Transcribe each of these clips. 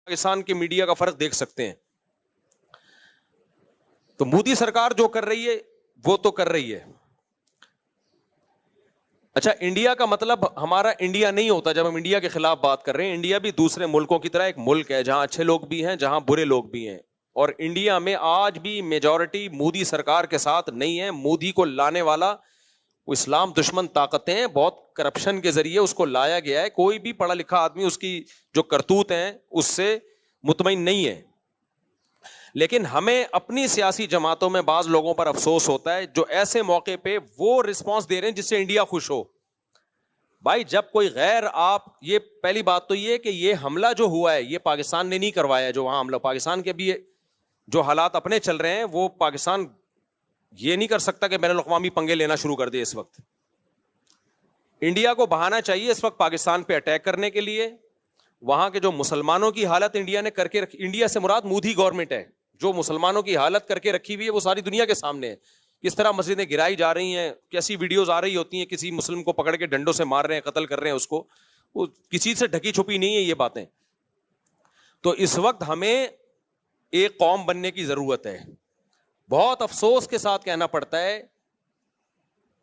پاکستان کے میڈیا کا فرق دیکھ سکتے ہیں. تو مودی سرکار جو کر رہی ہے وہ تو کر رہی ہے. اچھا, انڈیا کا مطلب ہمارا انڈیا نہیں ہوتا جب ہم انڈیا کے خلاف بات کر رہے ہیں. انڈیا بھی دوسرے ملکوں کی طرح ایک ملک ہے جہاں اچھے لوگ بھی ہیں, جہاں برے لوگ بھی ہیں. اور انڈیا میں آج بھی میجورٹی مودی سرکار کے ساتھ نہیں ہے. مودی کو لانے والا وہ اسلام دشمن طاقتیں ہیں, بہت کرپشن کے ذریعے اس کو لایا گیا ہے. کوئی بھی پڑھا لکھا آدمی اس کی جو کرتوت ہیں اس سے مطمئن نہیں ہے. لیکن ہمیں اپنی سیاسی جماعتوں میں بعض لوگوں پر افسوس ہوتا ہے جو ایسے موقع پہ وہ رسپانس دے رہے ہیں جس سے انڈیا خوش ہو. بھائی جب کوئی غیر, آپ یہ پہلی بات تو یہ کہ یہ حملہ جو ہوا ہے یہ پاکستان نے نہیں کروایا. جو وہاں حملہ پاکستان کے بھی جو حالات اپنے چل رہے ہیں وہ پاکستان یہ نہیں کر سکتا کہ بین الاقوامی پنگے لینا شروع کر دے. اس وقت انڈیا کو بہانا چاہیے اس وقت پاکستان پہ اٹیک کرنے کے لیے. وہاں کے جو مسلمانوں کی حالت انڈیا نے کر کے رکھی, انڈیا سے مراد مودی گورنمنٹ ہے, جو مسلمانوں کی حالت کر کے رکھی ہوئی ہے وہ ساری دنیا کے سامنے ہے. کس طرح مسجدیں گرائی جا رہی ہیں, کیسی ویڈیوز آ رہی ہوتی ہیں, کسی مسلم کو پکڑ کے ڈنڈوں سے مار رہے ہیں, قتل کر رہے ہیں اس کو. وہ کسی سے ڈھکی چھپی نہیں ہے یہ باتیں. تو اس وقت ہمیں ایک قوم بننے کی ضرورت ہے. بہت افسوس کے ساتھ کہنا پڑتا ہے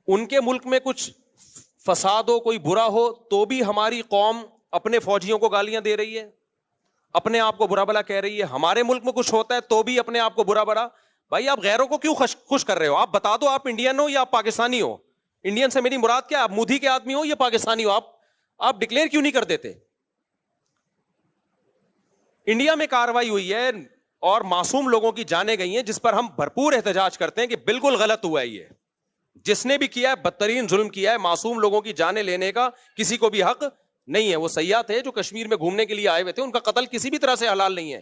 ان کے ملک میں کچھ فساد ہو, کوئی برا ہو, تو بھی ہماری قوم اپنے فوجیوں کو گالیاں دے رہی ہے, اپنے آپ کو برا بلا کہہ رہی ہے. ہمارے ملک میں کچھ ہوتا ہے تو بھی اپنے آپ کو برا بلا. بھائی آپ غیروں کو کیوں خوش کر رہے ہو؟ آپ بتا دو آپ انڈین ہو یا آپ پاکستانی ہو. انڈین سے میری مراد کیا, آپ مودی کے آدمی ہو یا پاکستانی ہو؟ آپ ڈکلیئر کیوں نہیں کر دیتے؟ انڈیا میں کارروائی ہوئی ہے اور معصوم لوگوں کی جانیں گئی ہیں جس پر ہم بھرپور احتجاج کرتے ہیں کہ بالکل غلط ہوا ہے. یہ جس نے بھی کیا ہے بدترین ظلم کیا ہے. معصوم لوگوں کی جانیں لینے کا کسی کو بھی حق نہیں ہے. وہ سیاح تھے جو کشمیر میں گھومنے کے لیے آئے ہوئے تھے, ان کا قتل کسی بھی طرح سے حلال نہیں ہے.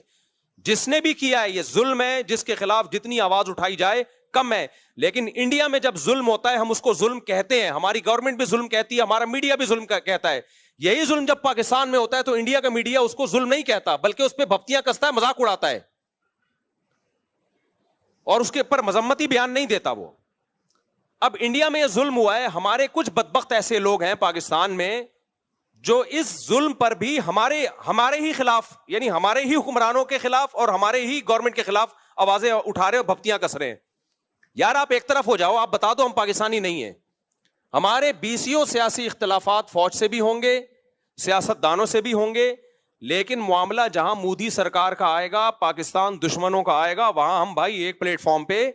جس نے بھی کیا ہے یہ ظلم ہے, جس کے خلاف جتنی آواز اٹھائی جائے کم ہے. لیکن انڈیا میں جب ظلم ہوتا ہے ہم اس کو ظلم کہتے ہیں, ہماری گورنمنٹ بھی ظلم کہتی ہے, ہمارا میڈیا بھی ظلم کہتا ہے. یہی ظلم جب پاکستان میں ہوتا ہے تو انڈیا کا میڈیا اس کو ظلم نہیں کہتا بلکہ اس پہ بھپتیاں کستا ہے, مذاق اڑاتا ہے اور اس کے اوپر مذمتی بیان نہیں دیتا وہ. اب انڈیا میں یہ ظلم ہوا ہے, ہمارے کچھ بدبخت ایسے لوگ ہیں پاکستان میں جو اس ظلم پر بھی ہمارے ہی خلاف, یعنی ہمارے ہی حکمرانوں کے خلاف اور ہمارے ہی گورنمنٹ کے خلاف آوازیں اٹھا رہے اور بھپتیاں کس رہے ہیں. یار آپ ایک طرف ہو جاؤ, آپ بتا دو ہم پاکستانی نہیں ہیں. ہمارے بیسیوں سیاسی اختلافات فوج سے بھی ہوں گے, سیاست دانوں سے بھی ہوں گے, لیکن معاملہ جہاں مودی سرکار کا آئے گا, پاکستان دشمنوں کا آئے گا, وہاں ہم بھائی ایک پلیٹ فارم پہ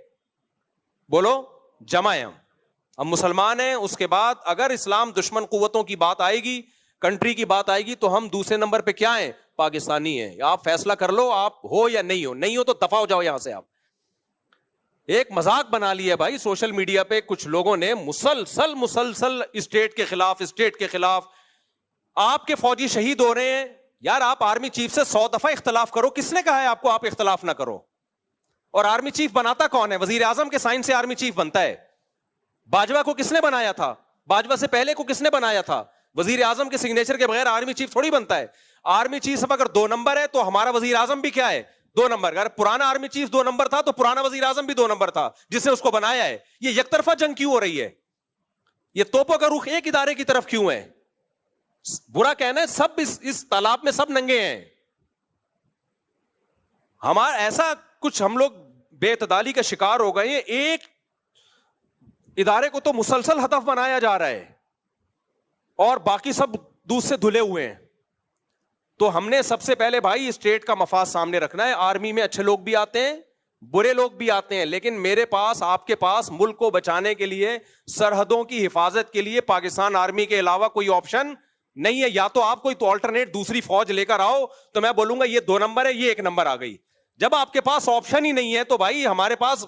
بولو جمع ہیں. ہم مسلمان ہیں. اس کے بعد اگر اسلام دشمن قوتوں کی بات آئے گی, کنٹری کی بات آئے گی, تو ہم دوسرے نمبر پہ کیا ہیں؟ پاکستانی ہیں. آپ فیصلہ کر لو, آپ ہو یا نہیں ہو. نہیں ہو تو دفع ہو جاؤ یہاں سے. آپ ایک مذاق بنا لیا بھائی سوشل میڈیا پہ کچھ لوگوں نے, مسلسل اسٹیٹ کے خلاف. آپ کے فوجی شہید ہو رہے ہیں, یار آپ آرمی چیف سے 100 دفعہ اختلاف کرو. کس نے کہا ہے آپ کو آپ اختلاف نہ کرو؟ اور آرمی چیف بناتا کون ہے؟ وزیر اعظم کے سائن سے آرمی چیف بنتا ہے. باجوہ کو کس نے بنایا تھا؟ باجوہ سے پہلے کو کس نے بنایا تھا؟ وزیر اعظم کے سگنیچر کے بغیر آرمی چیف تھوڑی بنتا ہے. آرمی چیف اگر 2 نمبر ہے تو ہمارا وزیر اعظم بھی کیا ہے؟ 2 نمبر. اگر پرانا آرمی چیف 2 نمبر تھا تو پرانا وزیر اعظم بھی 2 نمبر تھا جس نے اس کو بنایا ہے. یہ یک طرفہ جنگ کیوں ہو رہی ہے؟ یہ توپوں کا رخ ایک ادارے کی طرف کیوں ہے؟ برا کہنا ہے, سب اس تالاب میں سب ننگے ہیں. ہمارا ایسا کچھ ہم لوگ بے اعتدالی کا شکار ہو گئے ہیں. ایک ادارے کو تو مسلسل ہدف بنایا جا رہا ہے اور باقی سب دودھ سے دھلے ہوئے ہیں. تو ہم نے سب سے پہلے بھائی اسٹیٹ کا مفاد سامنے رکھنا ہے. آرمی میں اچھے لوگ بھی آتے ہیں, برے لوگ بھی آتے ہیں, لیکن میرے پاس, آپ کے پاس ملک کو بچانے کے لیے, سرحدوں کی حفاظت کے لیے پاکستان آرمی کے علاوہ کوئی آپشن نہیں ہے. یا تو آپ کوئی تو آلٹرنیٹ دوسری فوج لے کر آؤ تو میں بولوں گا یہ 2 نمبر ہے, یہ 1 نمبر آ گئی. جب آپ کے پاس آپشن ہی نہیں ہے تو بھائی ہمارے پاس,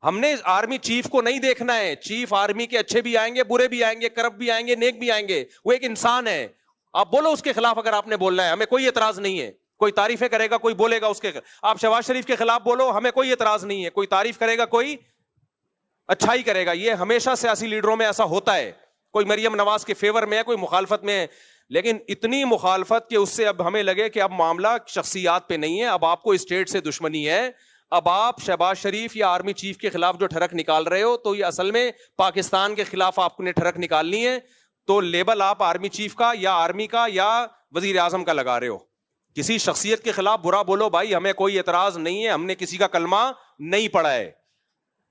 ہم نے آرمی چیف کو نہیں دیکھنا ہے. چیف آرمی کے اچھے بھی آئیں گے, برے بھی آئیں گے, کرپٹ بھی آئیں گے, نیک بھی آئیں گے. وہ ایک انسان ہے. آپ بولو اس کے خلاف اگر آپ نے بولنا ہے, ہمیں کوئی اعتراض نہیں ہے. کوئی تعریفیں کرے گا, کوئی بولے گا اس کے. آپ شہباز شریف کے خلاف بولو, ہمیں کوئی اعتراض نہیں ہے. کوئی تعریف کرے گا, کوئی اچھائی کرے گا. یہ ہمیشہ سیاسی لیڈروں میں ایسا ہوتا ہے. کوئی مریم نواز کے فیور میں ہے, کوئی مخالفت میں ہے. لیکن اتنی مخالفت کہ اس سے اب ہمیں لگے کہ اب معاملہ شخصیات پہ نہیں ہے, اب آپ کو اسٹیٹ سے دشمنی ہے. اب آپ شہباز شریف یا آرمی چیف کے خلاف جو ٹھڑک نکال رہے ہو تو یہ اصل میں پاکستان کے خلاف آپ نے ٹھڑک نکالنی ہے. تو لیبل آپ آرمی چیف کا یا آرمی کا یا وزیر اعظم کا لگا رہے ہو. کسی شخصیت کے خلاف برا بولو بھائی, ہمیں کوئی اعتراض نہیں ہے, ہم نے کسی کا کلمہ نہیں پڑھا ہے,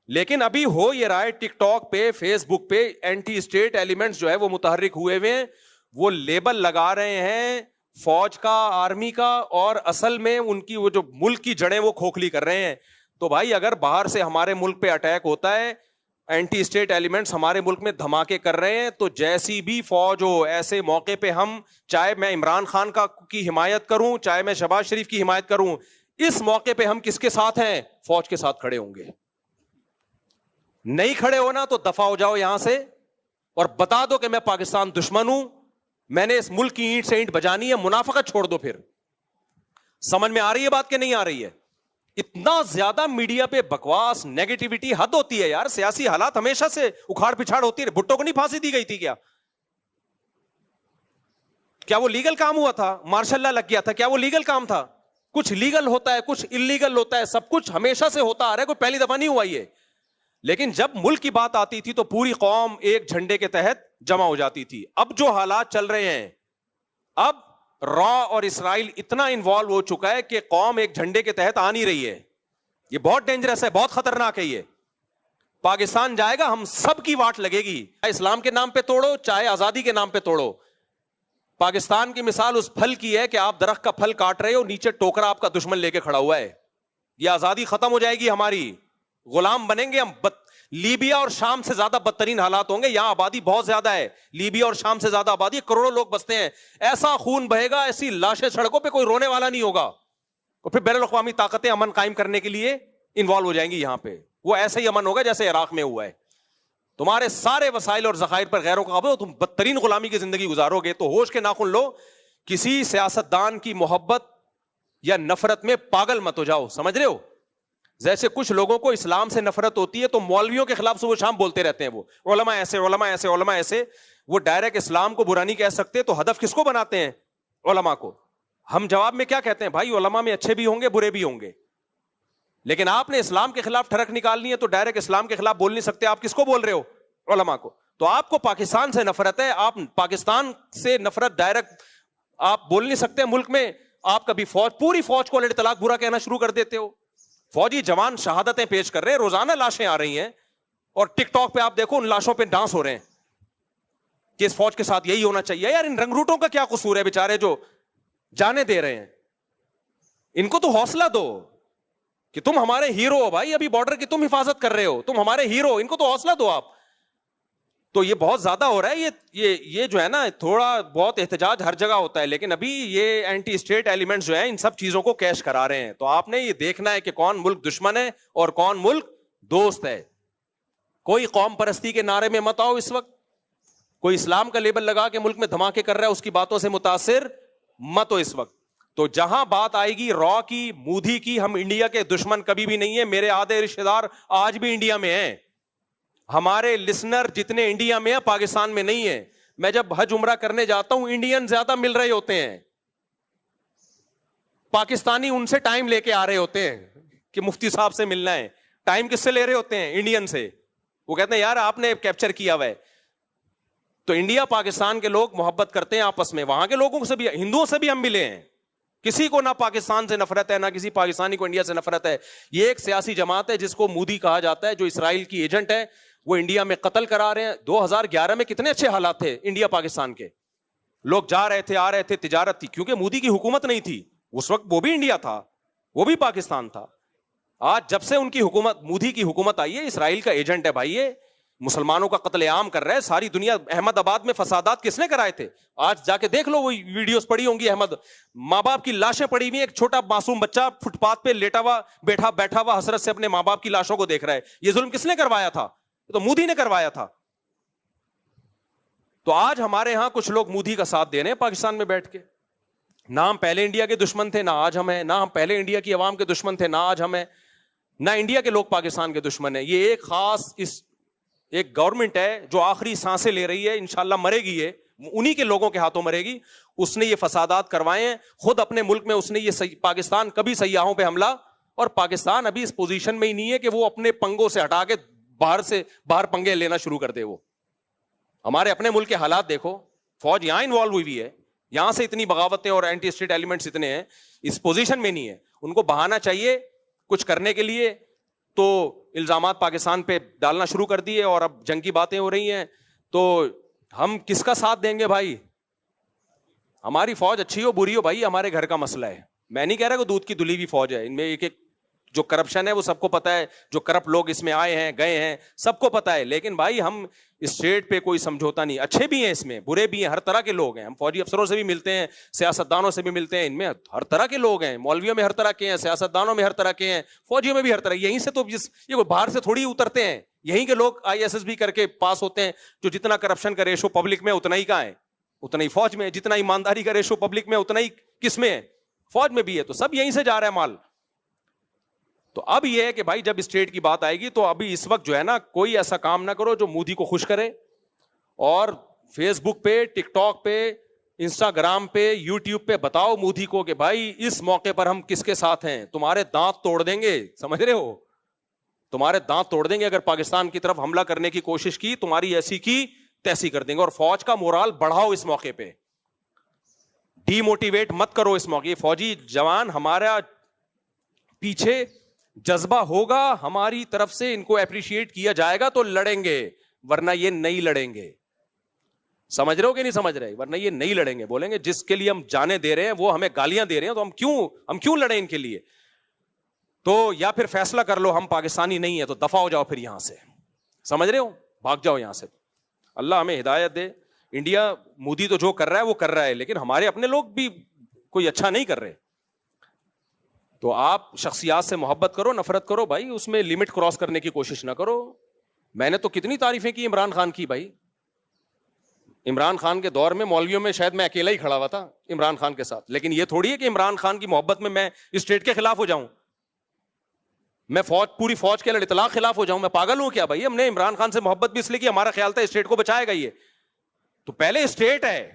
لیکن ابھی ہو یہ رہا ہے ٹک ٹاک پہ, فیس بک پہ اینٹی اسٹیٹ ایلیمنٹس جو ہے وہ متحرک ہوئے ہیں, وہ لیبل لگا رہے ہیں فوج کا, آرمی کا, اور اصل میں ان کی وہ جو ملک کی جڑیں وہ کھوکھلی کر رہے ہیں. تو بھائی اگر باہر سے ہمارے ملک پہ اٹیک ہوتا ہے, اینٹی اسٹیٹ ایلیمنٹس ہمارے ملک میں دھماکے کر رہے ہیں, تو جیسی بھی فوج ہو ایسے موقع پہ ہم, چاہے میں عمران خان کی حمایت کروں, چاہے میں شہباز شریف کی حمایت کروں, اس موقع پہ ہم کس کے ساتھ ہیں؟ فوج کے ساتھ کھڑے ہوں گے. نہیں کھڑے ہونا تو دفع ہو جاؤ یہاں سے اور بتا دو کہ میں پاکستان دشمن ہوں, میں نے اس ملک کی اینٹ سے اینٹ بجانی ہے, منافقت چھوڑ دو. پھر سمجھ میں آ رہی ہے بات کہ نہیں آ رہی ہے؟ اتنا زیادہ میڈیا پہ بکواس, نیگیٹیوٹی حد ہوتی ہے یار. سیاسی حالات ہمیشہ سے اکھاڑ پچھاڑ ہوتی ہے. بھٹو کو نہیں پھانسی دی گئی تھی کیا وہ لیگل کام ہوا تھا؟ مارشل لا لگ گیا تھا, کیا وہ لیگل کام تھا؟ کچھ لیگل ہوتا ہے, کچھ انلیگل ہوتا ہے, سب کچھ ہمیشہ سے ہوتا آ رہا ہے, کوئی پہلی دفعہ نہیں ہوا یہ. لیکن جب ملک کی بات آتی تھی تو پوری قوم ایک جھنڈے کے تحت جمع ہو جاتی تھی. اب جو حالات چل رہے ہیں, اب را اور اسرائیل اتنا انوالو ہو چکا ہے کہ قوم ایک جھنڈے کے تحت آ نہیں رہی ہے. یہ بہت ڈینجرس ہے, بہت خطرناک ہے. یہ پاکستان جائے گا, ہم سب کی واٹ لگے گی, چاہے اسلام کے نام پہ توڑو, چاہے آزادی کے نام پہ توڑو. پاکستان کی مثال اس پھل کی ہے کہ آپ درخت کا پھل کاٹ رہے ہو, نیچے ٹوکرا آپ کا دشمن لے کے کھڑا ہوا ہے. یہ آزادی ختم ہو جائے گی ہماری, غلام بنیں گے ہم. لیبیا اور شام سے زیادہ بدترین حالات ہوں گے. یہاں آبادی بہت زیادہ ہے, لیبیا اور شام سے زیادہ آبادی, کروڑوں لوگ بستے ہیں. ایسا خون بہے گا, ایسی لاشیں سڑکوں پہ, کوئی رونے والا نہیں ہوگا. اور پھر بین الاقوامی طاقتیں امن قائم کرنے کے لیے انوالو ہو جائیں گی یہاں پہ. وہ ایسا ہی امن ہوگا جیسے عراق میں ہوا ہے. تمہارے سارے وسائل اور ذخائر پر غیروں کا قبضہ ہو, تم بدترین غلامی کی زندگی گزارو گے. تو ہوش کے ناخن لو, کسی سیاستدان کی محبت یا نفرت میں پاگل مت ہو جاؤ. سمجھ رہے ہو؟ جیسے کچھ لوگوں کو اسلام سے نفرت ہوتی ہے تو مولویوں کے خلاف صبح شام بولتے رہتے ہیں, وہ علماء ایسے, علماء ایسے, علماء ایسے. وہ ڈائریکٹ اسلام کو برا نہیں کہہ سکتے, تو ہدف کس کو بناتے ہیں؟ علماء کو. ہم جواب میں کیا کہتے ہیں؟ بھائی علماء میں اچھے بھی ہوں گے, برے بھی ہوں گے, لیکن آپ نے اسلام کے خلاف ٹھڑک نکالنی ہے تو ڈائریکٹ اسلام کے خلاف بول نہیں سکتے. آپ کس کو بول رہے ہو؟ علماء کو. تو آپ کو پاکستان سے نفرت ہے, آپ پاکستان سے نفرت ڈائریکٹ آپ بول نہیں سکتے. ملک میں آپ کبھی فوج, پوری فوج کو الٹ طلاق برا کہنا شروع کر دیتے ہو. فوجی جوان شہادتیں پیش کر رہے ہیں, روزانہ لاشیں آ رہی ہیں, اور ٹک ٹاک پہ آپ دیکھو ان لاشوں پہ ڈانس ہو رہے ہیں کہ اس فوج کے ساتھ یہی ہونا چاہیے. یار ان رنگروٹوں کا کیا قصور ہے بیچارے جو جانے دے رہے ہیں؟ ان کو تو حوصلہ دو کہ تم ہمارے ہیرو ہو بھائی, ابھی بارڈر کی تم حفاظت کر رہے ہو, تم ہمارے ہیرو, ان کو تو حوصلہ دو آپ. تو یہ بہت زیادہ ہو رہا ہے. یہ جو ہے نا, تھوڑا بہت احتجاج ہر جگہ ہوتا ہے, لیکن ابھی یہ اینٹی اسٹیٹ ایلیمنٹس جو ہیں ان سب چیزوں کو کیش کرا رہے ہیں. تو آپ نے یہ دیکھنا ہے کہ کون ملک دشمن ہے اور کون ملک دوست ہے. کوئی قوم پرستی کے نعرے میں مت آؤ اس وقت, کوئی اسلام کا لیبل لگا کے ملک میں دھماکے کر رہا ہے اس کی باتوں سے متاثر مت ہو اس وقت. تو جہاں بات آئے گی را کی, مودی کی, ہم انڈیا کے دشمن کبھی بھی نہیں ہے. میرے آدھے رشتے دار آج بھی انڈیا میں ہیں, ہمارے لسنر جتنے انڈیا میں ہیں پاکستان میں نہیں ہیں. میں جب حج عمرہ کرنے جاتا ہوں انڈین زیادہ مل رہے ہوتے ہیں, پاکستانی ان سے ٹائم لے کے آ رہے ہوتے ہیں کہ مفتی صاحب سے ملنا ہے. ٹائم کس سے لے رہے ہوتے ہیں؟ انڈین سے. وہ کہتے ہیں یار آپ نے کیپچر کیا ہوا ہے. تو انڈیا پاکستان کے لوگ محبت کرتے ہیں آپس میں, وہاں کے لوگوں سے بھی, ہندوؤں سے بھی ہم ملے ہیں. کسی کو نہ پاکستان سے نفرت ہے, نہ کسی پاکستانی کو انڈیا سے نفرت ہے. یہ ایک سیاسی جماعت ہے جس کو مودی کہا جاتا ہے, جو اسرائیل کی ایجنٹ ہے, وہ انڈیا میں قتل کرا رہے ہیں. 2011 میں کتنے اچھے حالات تھے انڈیا پاکستان کے, لوگ جا رہے تھے, آ رہے تھے, تجارت تھی, کیونکہ مودی کی حکومت نہیں تھی اس وقت. وہ بھی انڈیا تھا, وہ بھی پاکستان تھا. آج جب سے ان کی حکومت, مودی کی حکومت آئی ہے, اسرائیل کا ایجنٹ ہے بھائی. یہ مسلمانوں کا قتل عام کر رہا ہے ساری دنیا. احمد آباد میں فسادات کس نے کرائے تھے؟ آج جا کے دیکھ لو, وہ ویڈیوز پڑی ہوں گی. احمد, ماں باپ کی لاشیں پڑی ہوئی, ایک چھوٹا معصوم بچہ فٹ پاتھ پہ لیٹا ہوا, بیٹھا ہوا حسرت سے اپنے ماں باپ کی لاشوں کو دیکھ رہا ہے. یہ ظلم کس نے کروایا تھا؟ تو مودی نے کروایا تھا. تو آج ہمارے ہاں کچھ لوگ مودی کا ساتھ دے رہے ہیں پاکستان میں بیٹھ کے. نہ ہم پہلے انڈیا کے دشمن تھے, نہ آج ہم ہیں. نہ ہم پہلے انڈیا کی عوام کے دشمن تھے, نہ آج ہم ہیں. نہ انڈیا کے لوگ پاکستان کے دشمن ہیں. یہ ایک خاص ایک گورنمنٹ ہے جو آخری سانسیں لے رہی ہے, انشاءاللہ مرے گی, یہ انہی کے لوگوں کے ہاتھوں مرے گی. اس نے یہ فسادات کروائے ہیں خود اپنے ملک میں. اس نے یہ پاکستان کبھی سیاحوں پہ حملہ, اور پاکستان ابھی اس پوزیشن میں ہی نہیں ہے کہ وہ اپنے پنگوں سے ہٹا کے باہر پنگے لینا شروع کر دے. وہ ہمارے اپنے ملک کے حالات دیکھو, فوج یہاں انوالو ہوئی ہے, یہاں سے اتنی بغاوتیں اور اینٹی اسٹیٹ ایلیمنٹس اتنے ہیں, اس پوزیشن میں نہیں ہے. ان کو بہانا چاہیے کچھ کرنے کے لیے, تو الزامات پاکستان پہ ڈالنا شروع کر دیے, اور اب جنگ کی باتیں ہو رہی ہیں. تو ہم کس کا ساتھ دیں گے بھائی؟ ہماری فوج اچھی ہو بری ہو بھائی, ہمارے گھر کا مسئلہ ہے. میں نہیں کہہ رہا کہ دودھ کی دھلی ہوئی فوج ہے, ان میں ایک ایک جو کرپشن ہے وہ سب کو پتا ہے, جو کرپٹ لوگ اس میں آئے ہیں گئے ہیں سب کو پتا ہے. لیکن بھائی ہم اسٹیٹ پہ کوئی سمجھوتا نہیں, اچھے بھی ہیں اس میں, برے بھی ہیں, ہر طرح کے لوگ ہیں. ہم فوجی افسروں سے بھی ملتے ہیں, سیاستدانوں سے بھی ملتے ہیں, ان میں ہر طرح کے لوگ ہیں, مولویوں میں ہر طرح کے ہیں, سیاستدانوں میں ہر طرح کے ہیں, فوجیوں میں بھی ہر طرح. یہیں سے تو یہ کوئی باہر سے تھوڑی اترتے ہیں, یہیں کے لوگ ISSB کر کے پاس ہوتے ہیں. جو جتنا کرپشن کا ریشو پبلک میں اتنا ہی کہاں ہے, اتنا ہی فوج میں. جتنا ایمانداری کا ریشو پبلک میں اتنا ہی کس میں ہے, فوج میں بھی ہے. تو سب یہیں سے جا رہا ہے مال. تو اب یہ ہے کہ بھائی جب اسٹیٹ کی بات آئے گی تو ابھی اس وقت جو ہے نا, کوئی ایسا کام نہ کرو جو مودی کو خوش کرے, اور فیس بک پہ, ٹک ٹاک پہ, انسٹاگرام پہ, یوٹیوب پہ بتاؤ مودی کو کہ بھائی اس موقع پر ہم کس کے ساتھ ہیں, تمہارے دانت توڑ دیں گے, سمجھ رہے ہو, تمہارے دانت توڑ دیں گے اگر پاکستان کی طرف حملہ کرنے کی کوشش کی, تمہاری ایسی کی تیسی کر دیں گے. اور فوج کا مورال بڑھاؤ اس موقع پہ, ڈی موٹیویٹ مت کرو اس موقع. فوجی جوان ہمارا پیچھے جذبہ ہوگا, ہماری طرف سے ان کو اپریشیٹ کیا جائے گا تو لڑیں گے, ورنہ یہ نہیں لڑیں گے. سمجھ رہے ہو کہ نہیں سمجھ رہے؟ ورنہ یہ نہیں لڑیں گے. بولیں گے جس کے لیے ہم جانے دے رہے ہیں وہ ہمیں گالیاں دے رہے ہیں, تو ہم کیوں لڑیں ان کے لیے؟ تو یا پھر فیصلہ کر لو ہم پاکستانی نہیں ہے تو دفع ہو جاؤ پھر یہاں سے, سمجھ رہے ہو, بھاگ جاؤ یہاں سے. اللہ ہمیں ہدایت دے. انڈیا مودی تو جو کر رہا ہے وہ کر رہا ہے, لیکن ہمارے اپنے لوگ بھی کوئی اچھا نہیں کر رہے. تو آپ شخصیات سے محبت کرو, نفرت کرو بھائی, اس میں لمٹ کراس کرنے کی کوشش نہ کرو. میں نے تو کتنی تعریفیں کی عمران خان کی بھائی. عمران خان کے دور میں مولویوں میں شاید میں اکیلا ہی کھڑا ہوا تھا عمران خان کے ساتھ, لیکن یہ تھوڑی ہے کہ عمران خان کی محبت میں اسٹیٹ کے خلاف ہو جاؤں, میں پوری فوج کے اطلاق خلاف ہو جاؤں. میں پاگل ہوں کیا بھائی؟ ہم نے عمران خان سے محبت بھی اس لیے کی, ہمارا خیال تھا اسٹیٹ کو بچائے گا. یہ تو پہلے اسٹیٹ ہے,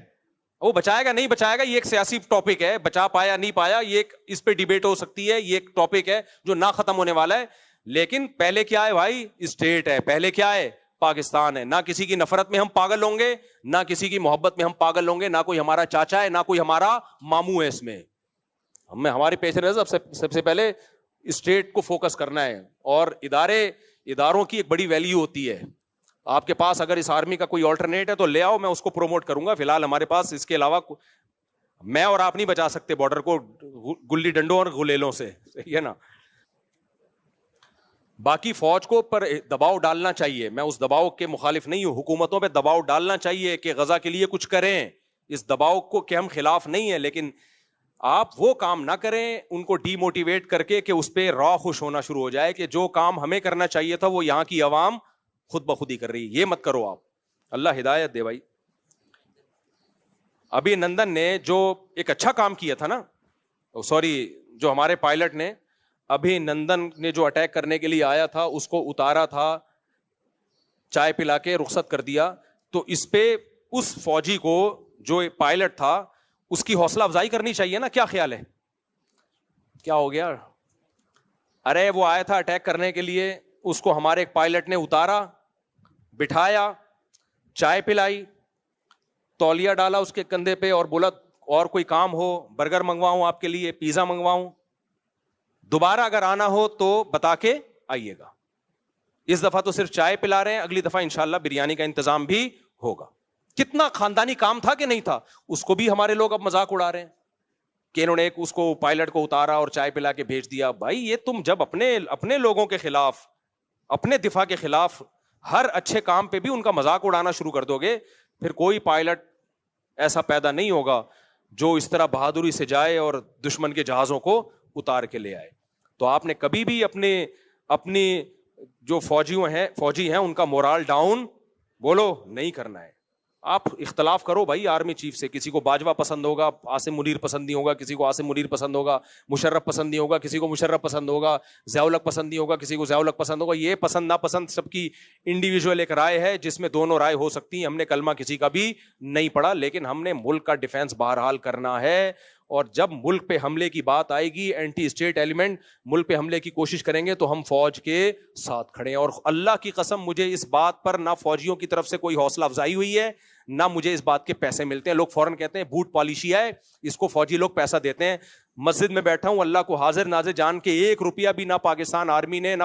وہ بچائے گا نہیں بچائے گا یہ ایک سیاسی ٹاپک ہے, بچا پایا نہیں پایا یہ ایک, اس پہ ڈیبیٹ ہو سکتی ہے, یہ ایک ٹاپک ہے جو نہ ختم ہونے والا ہے. لیکن پہلے کیا ہے بھائی؟ اسٹیٹ ہے. پہلے کیا ہے؟ پاکستان ہے. نہ کسی کی نفرت میں ہم پاگل ہوں گے, نہ کسی کی محبت میں ہم پاگل ہوں گے, نہ کوئی ہمارا چاچا ہے, نہ کوئی ہمارا ماموں ہے. اس میں ہمیں ہمارے پیش نظر سب سے پہلے اسٹیٹ کو فوکس کرنا ہے. اور اداروں کی ایک بڑی ویلیو ہوتی ہے. آپ کے پاس اگر اس آرمی کا کوئی آلٹرنیٹ ہے تو لے آؤ, میں اس کو پروموٹ کروں گا. فی الحال ہمارے پاس اس کے علاوہ میں اور آپ نہیں بچا سکتے بارڈر کو گلی ڈنڈوں اور غلیلوں سے, صحیح ہے نا. باقی فوج کو پر دباؤ ڈالنا چاہیے, میں اس دباؤ کے مخالف نہیں ہوں. حکومتوں پہ دباؤ ڈالنا چاہیے کہ غزہ کے لیے کچھ کریں, اس دباؤ کو کہ ہم خلاف نہیں ہیں, لیکن آپ وہ کام نہ کریں ان کو ڈی موٹیویٹ کر کے کہ اس پہ را خوش ہونا شروع ہو جائے کہ جو کام ہمیں کرنا چاہیے تھا وہ یہاں کی عوام خود بخود ہی کر رہی ہے. یہ مت کرو آپ, اللہ ہدایت دے بھائی. ابھی نندن نے جو ایک اچھا کام کیا تھا نا, جو ہمارے پائلٹ نے, ابھی نندن نے جو اٹیک کرنے کے لیے آیا تھا اس کو اتارا تھا, چائے پلا کے رخصت کر دیا. تو اس پہ اس فوجی کو جو پائلٹ تھا اس کی حوصلہ افزائی کرنی چاہیے نا. کیا خیال ہے؟ کیا ہو گیا؟ ارے وہ آیا تھا اٹیک کرنے کے لیے, اس کو ہمارے ایک پائلٹ نے اتارا, بٹھایا, چائے پلائی, تولیہ ڈالا اس کے کندھے پہ اور بولا اور کوئی کام ہو, برگر منگواؤں آپ کے لیے, پیزا منگواؤں, دوبارہ اگر آنا ہو تو بتا کے آئیے گا. اس دفعہ تو صرف چائے پلا رہے ہیں, اگلی دفعہ انشاءاللہ بریانی کا انتظام بھی ہوگا. کتنا خاندانی کام تھا کہ نہیں تھا؟ اس کو بھی ہمارے لوگ اب مذاق اڑا رہے ہیں کہ انہوں نے اس کو پائلٹ کو اتارا اور چائے پلا کے بھیج دیا. بھائی یہ تم جب اپنے لوگوں کے خلاف, اپنے دفاع کے خلاف ہر اچھے کام پہ بھی ان کا مذاق اڑانا شروع کر دو گے, پھر کوئی پائلٹ ایسا پیدا نہیں ہوگا جو اس طرح بہادری سے جائے اور دشمن کے جہازوں کو اتار کے لے آئے. تو آپ نے کبھی بھی اپنی جو فوجی ہیں ان کا مورال ڈاؤن بولو نہیں کرنا ہے. آپ اختلاف کرو بھائی آرمی چیف سے, کسی کو باجوہ پسند ہوگا, عاصم منیر پسند نہیں ہوگا, کسی کو عاصم منیر پسند ہوگا, مشرف پسند نہیں ہوگا, کسی کو مشرف پسند ہوگا, ضیاء الحق پسند نہیں ہوگا, کسی کو ضیاء الحق پسند ہوگا. یہ پسند ناپسند سب کی انڈیویجول ایک رائے ہے جس میں دونوں رائے ہو سکتی ہیں. ہم نے کلمہ کسی کا بھی نہیں پڑھا, لیکن ہم نے ملک کا ڈیفینس بہرحال کرنا ہے. اور جب ملک پہ حملے کی بات آئے گی, اینٹی اسٹیٹ ایلیمنٹ ملک پہ حملے کی کوشش کریں گے تو ہم فوج کے ساتھ کھڑے ہیں. اور اللہ کی قسم مجھے اس بات پر نہ فوجیوں کی طرف سے کوئی حوصلہ افزائی ہوئی ہے, نہ مجھے اس بات کے پیسے ملتے ہیں. لوگ فوراً کہتے ہیں بوٹ پالیشی ہے, اس کو فوجی لوگ پیسہ دیتے ہیں. مسجد میں بیٹھا ہوں, اللہ کو حاضر ناظر جان کے 1 روپیہ بھی نہ پاکستان آرمی نے نہ